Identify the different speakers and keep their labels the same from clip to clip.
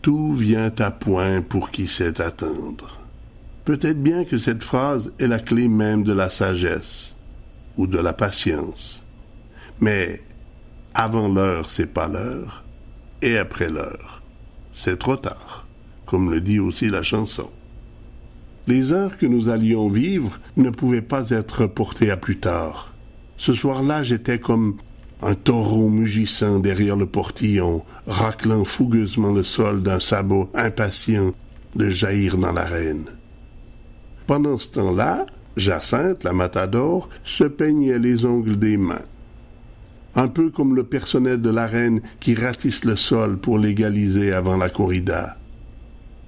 Speaker 1: Tout vient à point pour qui sait attendre. Peut-être bien que cette phrase est la clé même de la sagesse ou de la patience. Mais avant l'heure, c'est pas l'heure, et après l'heure, c'est trop tard, comme le dit aussi la chanson. Les heures que nous allions vivre ne pouvaient pas être reportées à plus tard. Ce soir-là, j'étais comme un taureau mugissant derrière le portillon, raclant fougueusement le sol d'un sabot impatient de jaillir dans l'arène. Pendant ce temps-là, Jacinthe, la matador, se peignait les ongles des mains. Un peu comme le personnel de l'arène qui ratisse le sol pour l'égaliser avant la corrida.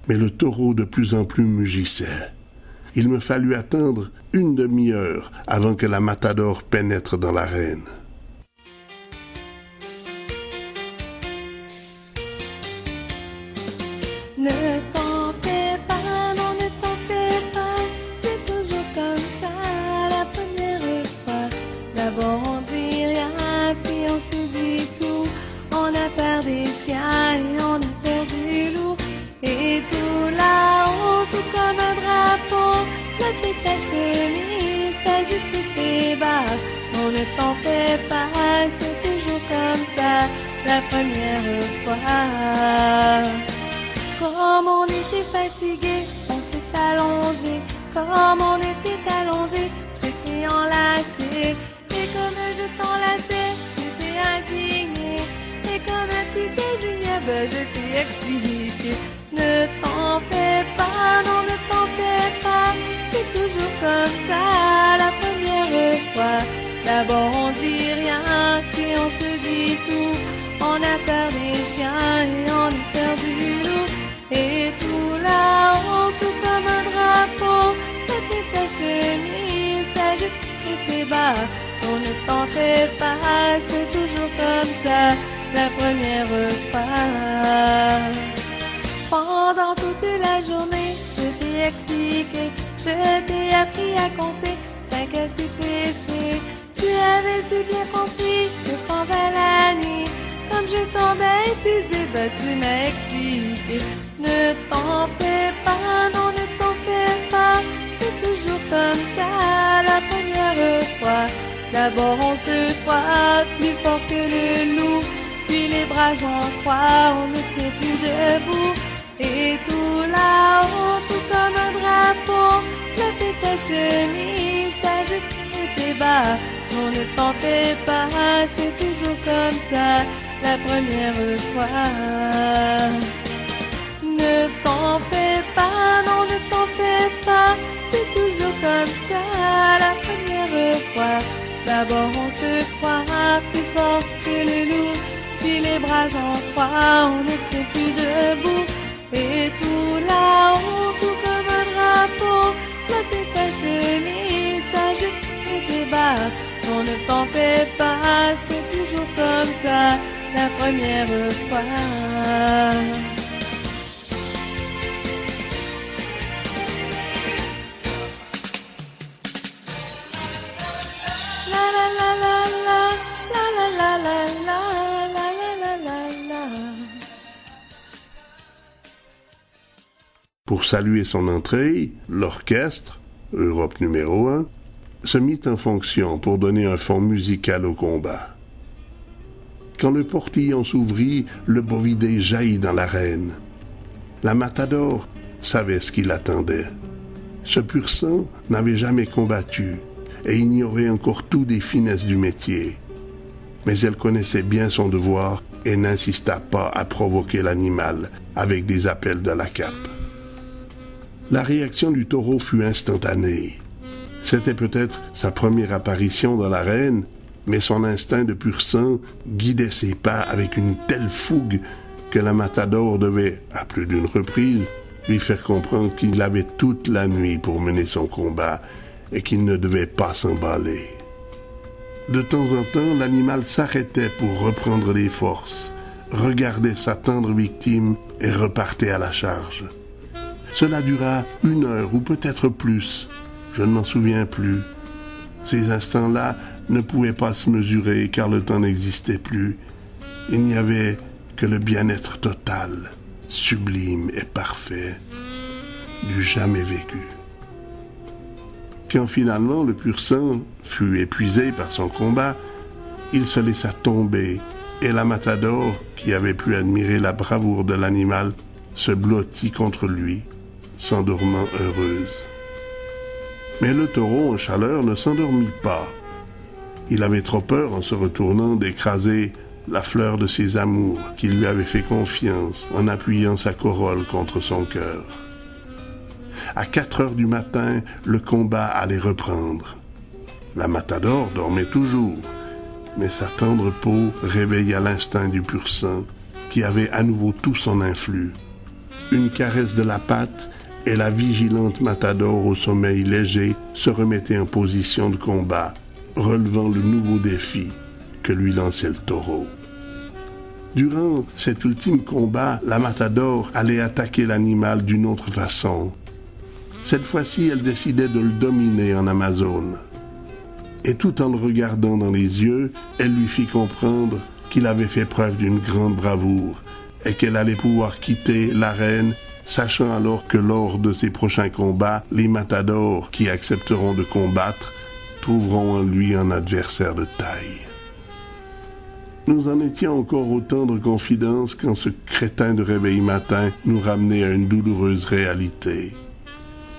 Speaker 1: Mais le taureau de plus en plus mugissait. Il me fallut attendre une demi-heure avant que la matador pénètre dans l'arène.
Speaker 2: Ne t'en fais pas, non ne t'en fais pas, c'est toujours comme ça la première fois. D'abord on dit rien, puis on se dit tout. On a peur des chiens et on a peur des loups. Et tout là-haut, tout comme un drapeau, lève ta chemise, t'agite tes bas. Non ne t'en fais pas, c'est toujours comme ça la première fois. Comme on était fatigué, on s'est allongé. Comme on était allongé, j'étais enlacé. Et comme je t'enlaçais, j'étais indigné. Et comme tu t'indignais, je t'ai expliqué. Ne t'en fais pas, non ne t'en fais pas, c'est toujours comme ça la première fois. D'abord on dit rien, puis on se dit tout. On a peur des chiens et on a peur du loup. Et tout là-haut, tout comme un drapeau, lève ta chemise, ta jupe et tes bas. On ne t'en fais pas, c'est toujours comme ça la première fois. Pendant toute la journée, je t'ai expliqué, je t'ai appris à compter 5 à 6 péchés. Tu avais si bien compris que pendant la nuit, comme je tombais épuisé, tu m'as expliqué. Ne t'en fais pas, non ne t'en fais pas, c'est toujours comme ça la première fois. D'abord on se croit plus fort que le loup, puis les bras en croix, on ne tient plus debout. Et tout là-haut, tout comme un drapeau, lève ta chemise, ta jupe et tes bas. Non ne t'en fais pas, c'est toujours comme ça la première fois. Ne t'en fais pas, non ne t'en fais pas, c'est toujours comme ça la première fois. D'abord on se croit plus fort que le loup, puis les bras en croix, on ne tient plus debout. Et tout là-haut, tout comme un drapeau, lève ta chemise, ta jupe et tes bas. Non ne t'en fais pas, c'est toujours comme ça la première fois.
Speaker 1: Pour saluer son entrée, l'orchestre, Europe numéro 1, se mit en fonction pour donner un fond musical au combat. Quand le portillon s'ouvrit, le bovidé jaillit dans l'arène. La matador savait ce qui l'attendait. Ce pur sang n'avait jamais combattu et ignorait encore tout des finesses du métier. Mais elle connaissait bien son devoir et n'insista pas à provoquer l'animal avec des appels de la cape. La réaction du taureau fut instantanée. C'était peut-être sa première apparition dans l'arène, mais son instinct de pur sang guidait ses pas avec une telle fougue que la matador devait, à plus d'une reprise, lui faire comprendre qu'il avait toute la nuit pour mener son combat et qu'il ne devait pas s'emballer. De temps en temps, l'animal s'arrêtait pour reprendre des forces, regardait sa tendre victime et repartait à la charge. Cela dura 1 heure ou peut-être plus, je ne m'en souviens plus. Ces instants-là ne pouvaient pas se mesurer car le temps n'existait plus. Il n'y avait que le bien-être total, sublime et parfait du jamais vécu. Quand finalement le pur sang fut épuisé par son combat, il se laissa tomber et la matador, qui avait pu admirer la bravoure de l'animal, se blottit contre lui, s'endormant heureuse. Mais le taureau en chaleur ne s'endormit pas. Il avait trop peur en se retournant d'écraser la fleur de ses amours qui lui avait fait confiance en appuyant sa corolle contre son cœur. À 4 heures du matin, le combat allait reprendre. La matador dormait toujours, mais sa tendre peau réveilla l'instinct du pur sang qui avait à nouveau tout son influx. Une caresse de la patte et la vigilante matador au sommeil léger se remettait en position de combat, relevant le nouveau défi que lui lançait le taureau. Durant cet ultime combat, la matador allait attaquer l'animal d'une autre façon. Cette fois-ci, elle décidait de le dominer en Amazone. Et tout en le regardant dans les yeux, elle lui fit comprendre qu'il avait fait preuve d'une grande bravoure et qu'elle allait pouvoir quitter l'arène, sachant alors que lors de ses prochains combats, les matadors qui accepteront de combattre trouveront en lui un adversaire de taille. Nous en étions encore aux tendres confidences quand ce crétin de réveil matin nous ramenait à une douloureuse réalité.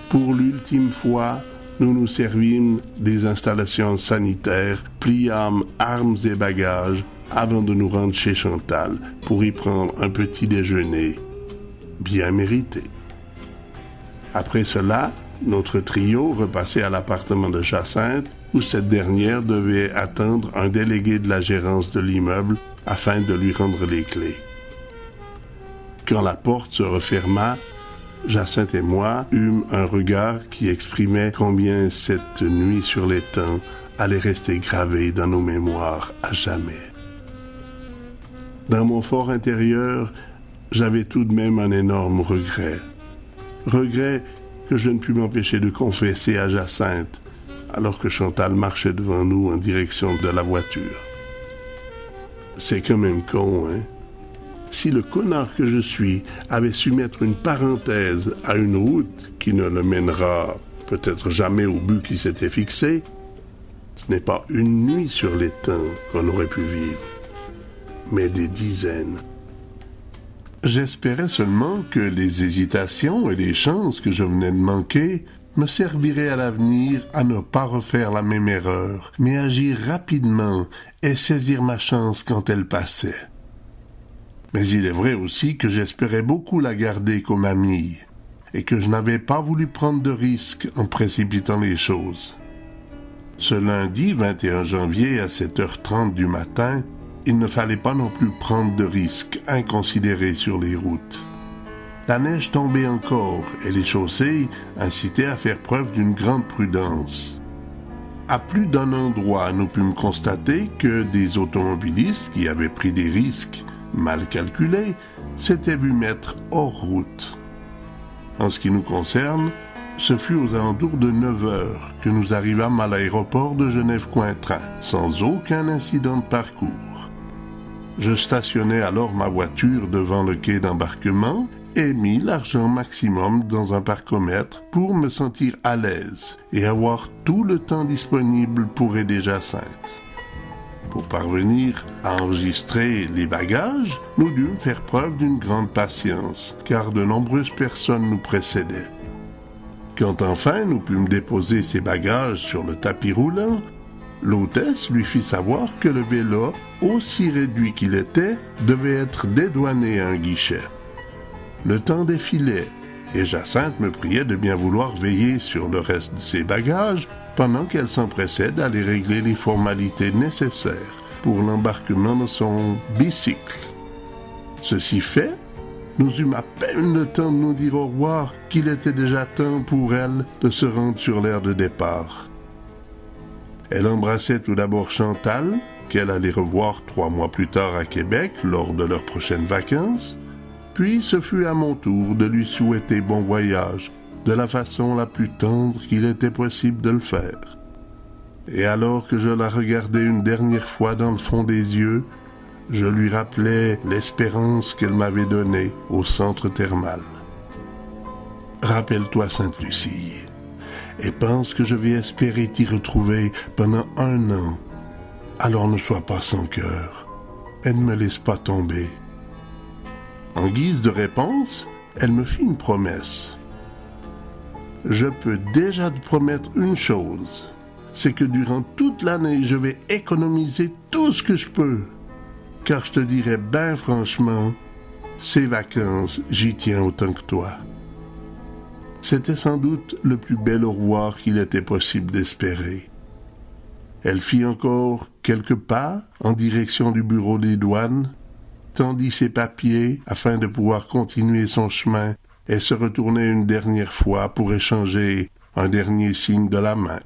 Speaker 1: Pour l'ultime fois, nous nous servimes des installations sanitaires, pliâmes armes et bagages avant de nous rendre chez Chantal pour y prendre un petit déjeuner bien mérité. Après cela, notre trio repassait à l'appartement de Jacinthe où cette dernière devait attendre un délégué de la gérance de l'immeuble afin de lui rendre les clés. Quand la porte se referma, Jacinthe et moi eûmes un regard qui exprimait combien cette nuit sur l'étang allait rester gravée dans nos mémoires à jamais. Dans mon fort intérieur, j'avais tout de même un énorme regret. Regret que je ne pus m'empêcher de confesser à Jacinthe, alors que Chantal marchait devant nous en direction de la voiture. C'est quand même con, hein? Si le connard que je suis avait su mettre une parenthèse à une route qui ne le mènera peut-être jamais au but qui s'était fixé, ce n'est pas une nuit sur l'étang qu'on aurait pu vivre, mais des dizaines. J'espérais seulement que les hésitations et les chances que je venais de manquer me serviraient à l'avenir à ne pas refaire la même erreur, mais agir rapidement et saisir ma chance quand elle passait. Mais il est vrai aussi que j'espérais beaucoup la garder comme amie, et que je n'avais pas voulu prendre de risques en précipitant les choses. Ce lundi 21 janvier à 7h30 du matin, il ne fallait pas non plus prendre de risques inconsidérés sur les routes. La neige tombait encore et les chaussées incitaient à faire preuve d'une grande prudence. À plus d'un endroit, nous pûmes constater que des automobilistes qui avaient pris des risques mal calculés s'étaient vus mettre hors route. En ce qui nous concerne, ce fut aux alentours de 9 heures que nous arrivâmes à l'aéroport de Genève-Cointrin, sans aucun incident de parcours. Je stationnai alors ma voiture devant le quai d'embarquement et mis l'argent maximum dans un parcomètre pour me sentir à l'aise et avoir tout le temps disponible pour aider Jacinthe. Pour parvenir à enregistrer les bagages, nous dûmes faire preuve d'une grande patience, car de nombreuses personnes nous précédaient. Quand enfin nous pûmes déposer ces bagages sur le tapis roulant, l'hôtesse lui fit savoir que le vélo, aussi réduit qu'il était, devait être dédouané à un guichet. Le temps défilait, et Jacinthe me priait de bien vouloir veiller sur le reste de ses bagages pendant qu'elle s'empressait d'aller régler les formalités nécessaires pour l'embarquement de son bicycle. Ceci fait, nous eûmes à peine le temps de nous dire au revoir qu'il était déjà temps pour elle de se rendre sur l'aire de départ. Elle embrassait tout d'abord Chantal, qu'elle allait revoir 3 mois plus tard à Québec lors de leurs prochaines vacances, puis ce fut à mon tour de lui souhaiter bon voyage, de la façon la plus tendre qu'il était possible de le faire. Et alors que je la regardais une dernière fois dans le fond des yeux, Je lui rappelais l'espérance qu'elle m'avait donnée au centre thermal. Rappelle-toi Sainte-Lucie, et pense que je vais espérer t'y retrouver pendant 1 an. Alors ne sois pas sans cœur, et ne me laisse pas tomber. En guise de réponse, elle me fit une promesse. Je peux déjà te promettre une chose, c'est que durant toute l'année, je vais économiser tout ce que je peux. Car je te dirais ben franchement, ces vacances, j'y tiens autant que toi. C'était sans doute le plus bel au revoir qu'il était possible d'espérer. Elle fit encore quelques pas en direction du bureau des douanes, tendit ses papiers afin de pouvoir continuer son chemin et se retournait une dernière fois pour échanger un dernier signe de la main.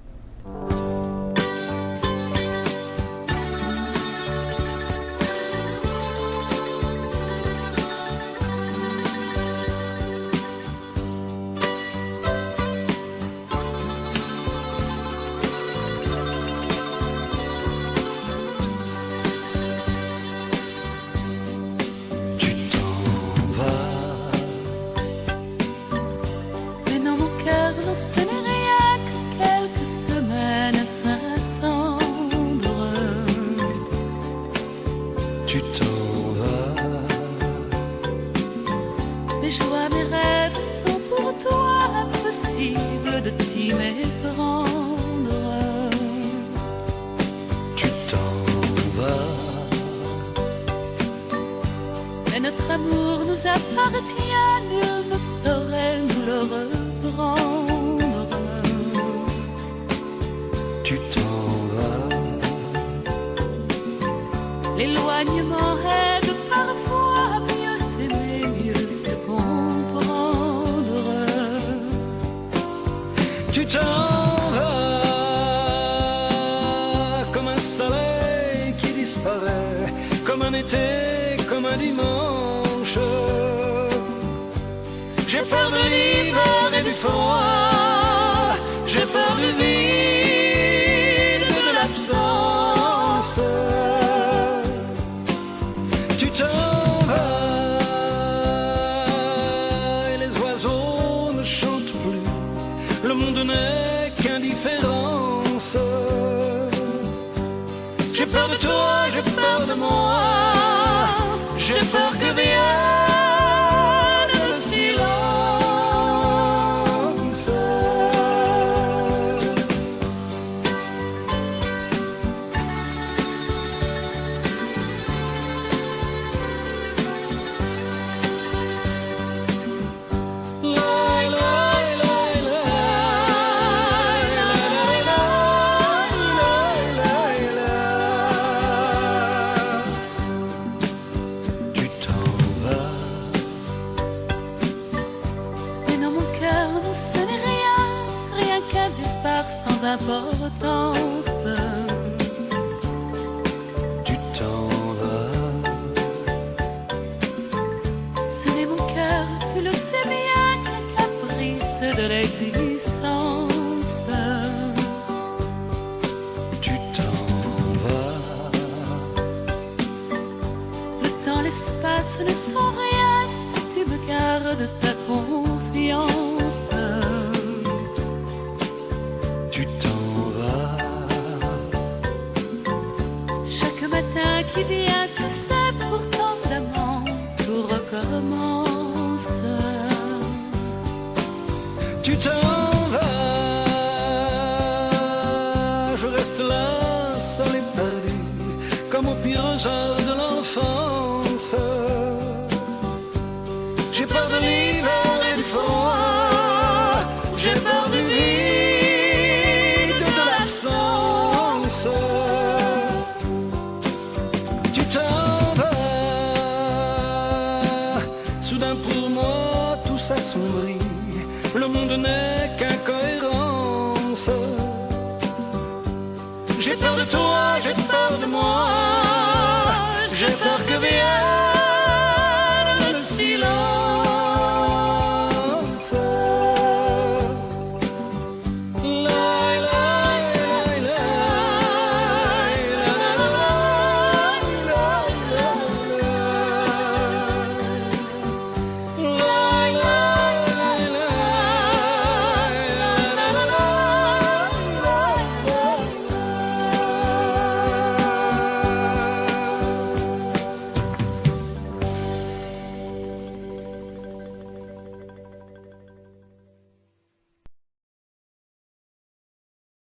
Speaker 2: Ce n'est rien que quelques semaines à s'attendre.
Speaker 3: Tu t'en vas.
Speaker 2: Mes joies, mes rêves sont pour toi impossible de t'y méprendre.
Speaker 3: Tu t'en vas.
Speaker 2: Mais notre amour nous appartient, nul ne saurait nous le reprendre.
Speaker 3: Tu t'en vas.
Speaker 2: L'éloignement aide parfois à mieux s'aimer, mieux se comprendre.
Speaker 3: Tu t'en vas comme un soleil qui disparaît, comme un été, comme un dimanche. J'ai peur de l'hiver et du froid, j'ai peur du vide, de l'absence. Tu t'en vas et les oiseaux ne chantent plus, le monde n'est qu'indifférence. J'ai peur de toi, j'ai peur de moi, j'ai peur que vienne le silence.
Speaker 2: Ce n'est rien, rien qu'un départ sans importance.
Speaker 3: Tu t'en vas.
Speaker 2: Ce n'est mon cœur, tu le sais bien, qu'un caprice de l'existence.
Speaker 3: Tu t'en vas.
Speaker 2: Le temps, l'espace ne sont rien si tu me gardes ta confiance.
Speaker 3: Tu t'en vas.
Speaker 2: Chaque matin qui vient, tu sais, pourtant d'amant, tout recommence.
Speaker 3: Tu t'en vas. Je reste là, seul et perdu, comme au pire heure de l'enfance. J'ai peur de l'hiver et du froid, j'ai peur du vide, de l'absence. Tu t'en vas. Soudain pour moi tout s'assombrit, le monde n'est qu'incohérence. J'ai peur de toi, j'ai peur de moi, j'ai peur que vienne